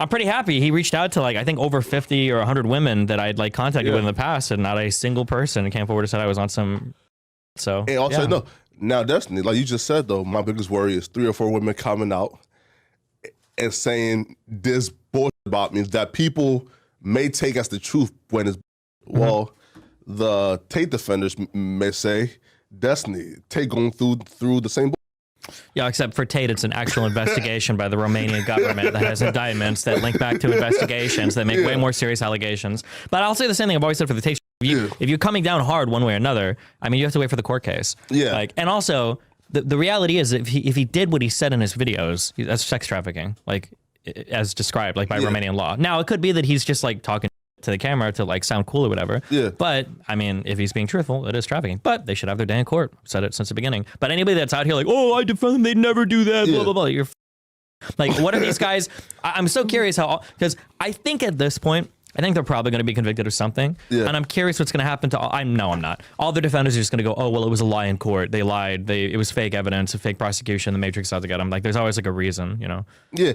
I'm pretty happy. He reached out to like, I think over 50 or 100 women that I'd like contacted with in the past, and not a single person came forward and said I was on some. So, and also, no, now Destiny, like you just said though, my biggest worry is 3 or 4 women coming out and saying this bullshit about me that people may take as the truth when it's, well, the Tate defenders may say, Destiny, Tate going through the same bullshit. Yeah, except for Tate, it's an actual investigation by the Romanian government that has indictments that link back to investigations that make way more serious allegations. But I'll say the same thing I've always said for the Tate. If you're coming down hard one way or another, I mean, you have to wait for the court case. Yeah. Like, and also, the reality is, if he did what he said in his videos, that's sex trafficking, like as described, like by Romanian law. Now, it could be that he's just like talking to the camera to like sound cool or whatever. Yeah. But I mean, if he's being truthful, it is trafficking. But they should have their day in court. I've said it since the beginning. But anybody that's out here like, oh, I defend them, they'd never do that, blah, blah, blah. You're like, what are these guys? I'm so curious how, because I think at this point, I think they're probably going to be convicted of something. Yeah. And I'm curious what's going to happen to all, I'm not. All the defenders are just going to go, oh, well, it was a lie in court. They lied. It was fake evidence, a fake prosecution. The Matrix out to get them. Like, there's always like a reason, you know? Yeah.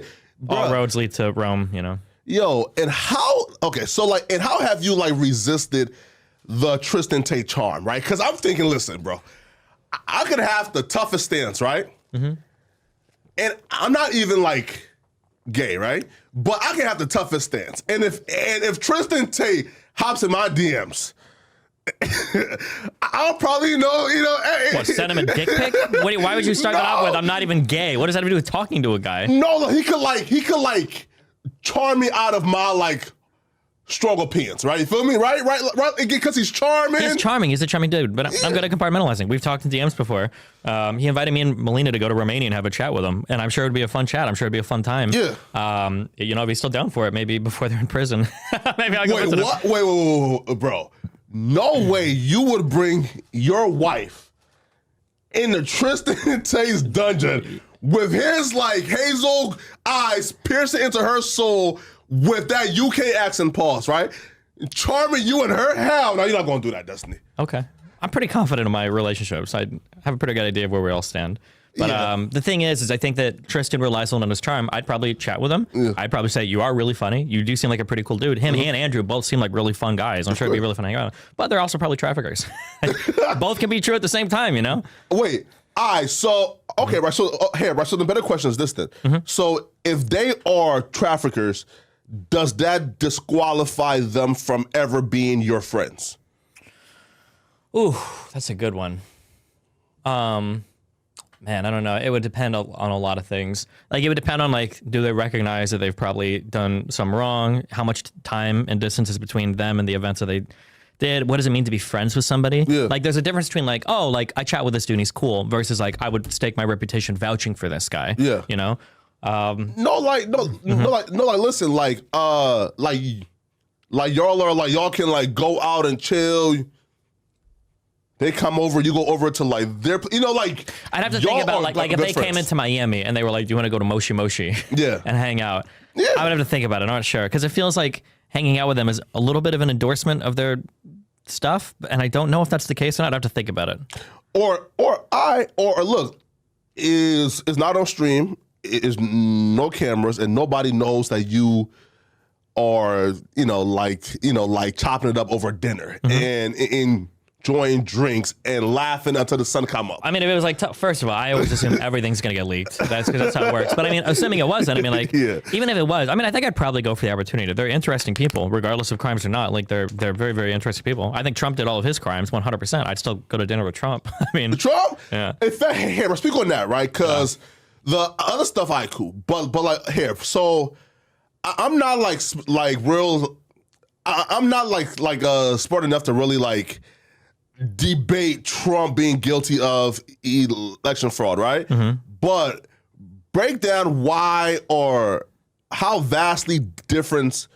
All roads lead to Rome, you know? Yo, and how, okay, so like, and how have you like resisted the Tristan Tate charm, right? Because I'm thinking, listen, bro, I could have the toughest stance, right? And I'm not even like gay, right? But I can have the toughest stance. And if Tristan Tate hops in my DMs, I'll probably know, what, send him a dick pic? Why would you start that out with, I'm not even gay? What does that have to do with talking to a guy? No, he could like charm me out of my like struggle pants, right? You feel me? Right? Because he's charming. He's charming. He's a charming dude. But I'm good at compartmentalizing. We've talked in DMs before. He invited me and Melina to go to Romania and have a chat with him, and I'm sure it'd be a fun chat. I'm sure it'd be a fun time. Yeah. If he's still down for it, maybe before they're in prison. Maybe I'll go visit him. Wait, bro. No way you would bring your wife into Tristan Tate's dungeon with his like hazel eyes piercing into her soul with that UK accent pause, right? Charming you and her? Hell no, you're not going to do that, Destiny. Okay. I'm pretty confident in my relationships. I have a pretty good idea of where we all stand. But the thing is I think that Tristan relies on his charm. I'd probably chat with him. Yeah. I'd probably say, you are really funny. You do seem like a pretty cool dude. Him and Andrew both seem like really fun guys. I'm sure it'd be really fun to hang out. But they're also probably traffickers. Both can be true at the same time, you know? Wait. So right. So So the better question is this then. So if they are traffickers, does that disqualify them from ever being your friends? Ooh, that's a good one. Man, I don't know. It would depend on a lot of things. Like, it would depend on, like, do they recognize that they've probably done some wrong? How much time and distance is between them and the events that they did? What does it mean to be friends with somebody? Yeah. Like, there's a difference between, like, oh, like, I chat with this dude and he's cool, versus, like, I would stake my reputation vouching for this guy. Yeah. You know? Listen, like y'all are, like, y'all can, like, go out and chill. They come over, you go over to like their, like. I'd have to think about like if they came into Miami and they were like, "Do you want to go to Moshi Moshi?" and hang out. Yeah. I would have to think about it. I'm not sure, because it feels like hanging out with them is a little bit of an endorsement of their stuff, and I don't know if that's the case or not. I'd have to think about it. Or look, is not on stream. Is no cameras, and nobody knows that you are like chopping it up over dinner and enjoying drinks and laughing until the sun come up. I mean, if it was like, first of all, I always assume everything's gonna get leaked. That's because that's how it works. But I mean, assuming it wasn't, I mean, like, even if it was, I mean, I think I'd probably go for the opportunity. They're interesting people, regardless of crimes or not. Like, they're very, very interesting people. I think Trump did all of his crimes 100%. I'd still go to dinner with Trump. I mean, Trump? Yeah. In fact, here, speak on that, right? Because the other stuff, I cool, but like here, so I'm not like real. I'm not like smart enough to really like debate Trump being guilty of election fraud, right? But break down why or how vastly different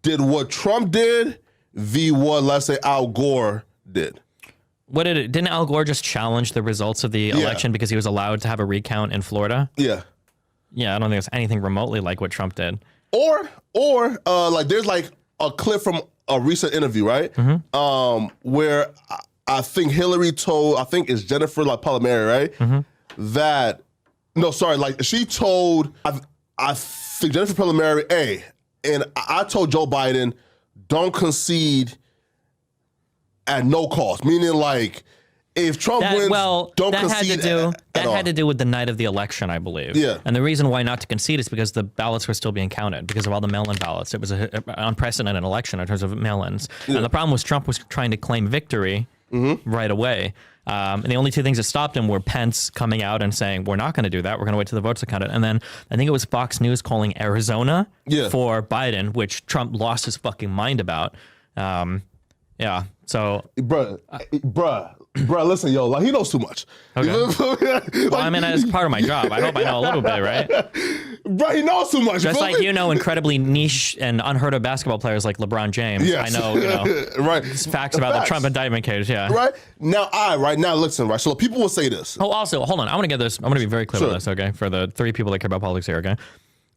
did what Trump did v what, let's say, Al Gore did. Didn't Al Gore just challenge the results of the election because he was allowed to have a recount in Florida? Yeah. Yeah, I don't think it's anything remotely like what Trump did. Or like there's like a clip from a recent interview, right? Where I think Hillary told, I think it's Jennifer like Palmieri, right? Like she told, I the Jennifer preliminary, and I told Joe Biden, don't concede at no cost. Meaning, like, if Trump wins, don't concede at all. That had to do with the night of the election, I believe. Yeah. And the reason why not to concede is because the ballots were still being counted because of all the mail-in ballots. It was an unprecedented election in terms of mail-ins. Yeah. And the problem was Trump was trying to claim victory right away. And the only two things that stopped him were Pence coming out and saying, we're not going to do that. We're going to wait till the votes are counted. And then I think it was Fox News calling Arizona for Biden, which Trump lost his fucking mind about. Yeah. So, bruh, listen, yo, like, he knows too much. Okay. Well, I mean, it's part of my job. I hope I know a little bit, right? Bro, he knows too much. Just like you know incredibly niche and unheard of basketball players like LeBron James. Yes. I know, right. Facts about the Trump indictment case, yeah. Right? Now, listen, right? So people will say this. Oh, also, hold on. I want to get this. I'm going to be very clear with this, okay? For the three people that care about politics here, okay?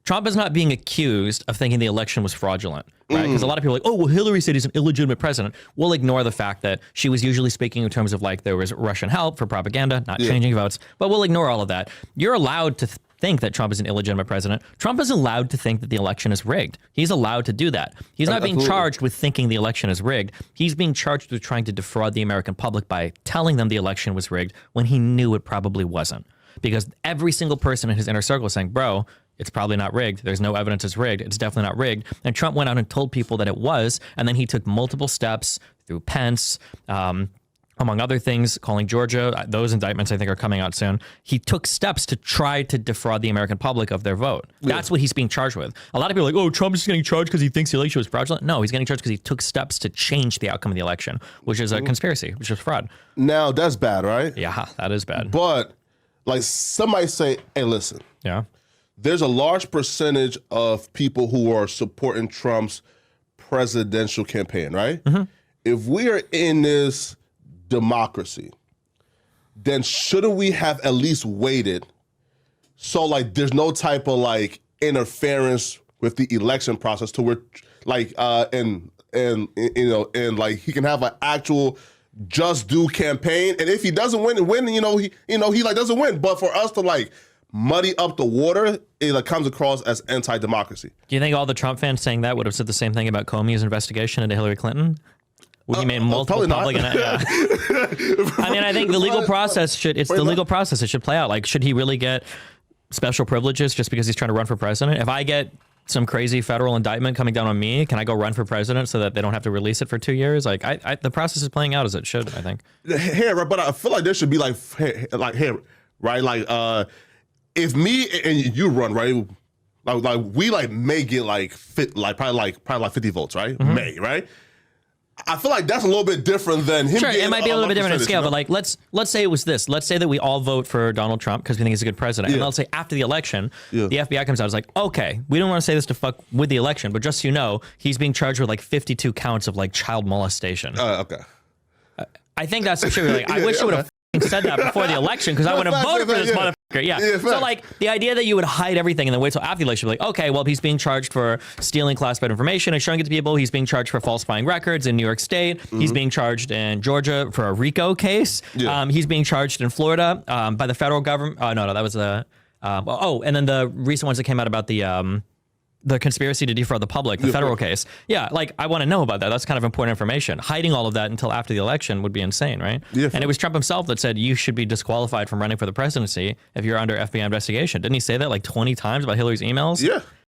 Trump is not being accused of thinking the election was fraudulent, right? Because a lot of people are like, oh, well, Hillary said he's an illegitimate president. We'll ignore the fact that she was usually speaking in terms of like there was Russian help for propaganda, not changing votes, but we'll ignore all of that. You're allowed to think that Trump is an illegitimate president. Trump is allowed to think that the election is rigged. He's allowed to do that. He's not being charged with thinking the election is rigged. He's being charged with trying to defraud the American public by telling them the election was rigged when he knew it probably wasn't. Because every single person in his inner circle is saying, bro, it's probably not rigged. There's no evidence it's rigged. It's definitely not rigged. And Trump went out and told people that it was, and then he took multiple steps through Pence, among other things, calling Georgia. Those indictments, I think, are coming out soon. He took steps to try to defraud the American public of their vote. That's what he's being charged with. A lot of people are like, oh, Trump is getting charged because he thinks the election was fraudulent. No, he's getting charged because he took steps to change the outcome of the election, which is a conspiracy, which is fraud. Now, that's bad, right? Yeah, that is bad. But, like, somebody say, hey, listen. Yeah. There's a large percentage of people who are supporting Trump's presidential campaign, right? If we are in this democracy, then shouldn't we have at least waited so like there's no type of like interference with the election process to where like and you know and like he can have an actual just do campaign, and if he doesn't win, he like doesn't win. But for us to like muddy up the water, it like comes across as anti-democracy. Do you think all the Trump fans saying that would have said the same thing about Comey's investigation into Hillary Clinton? He made multiple public. I mean, I think the legal process should. It's the legal process. It should play out. Like, should he really get special privileges just because he's trying to run for president? If I get some crazy federal indictment coming down on me, can I go run for president so that they don't have to release it for 2 years? Like, the process is playing out as it should. I think. Here, but I feel like there should be like here, right? Like, if me and you run, right? Like we like may get probably 50 votes, right? May, right? I feel like that's a little bit different than him. Sure, it might be a little bit different in scale, but like let's say it was this. Let's say that we all vote for Donald Trump because we think he's a good president. And let's say after the election, the FBI comes out and is like, okay, we don't want to say this to fuck with the election, but just so you know, he's being charged with like 52 counts of like child molestation. Okay. I think that's true. Like, I wish you would have said that before the election because I would have voted for this motherfucker. Yeah. So like the idea that you would hide everything and then wait till after the election, like, okay, well, he's being charged for stealing classified information and showing it to people. He's being charged for falsifying records in New York State. He's being charged in Georgia for a RICO case. He's being charged in Florida by the federal government. No, that was the. And then the recent ones that came out about the conspiracy to defraud the public, the federal case. Yeah, like, I want to know about that. That's kind of important information. Hiding all of that until after the election would be insane, right? Yeah, and it was Trump himself that said you should be disqualified from running for the presidency if you're under FBI investigation. Didn't he say that like 20 times about Hillary's emails? Yeah.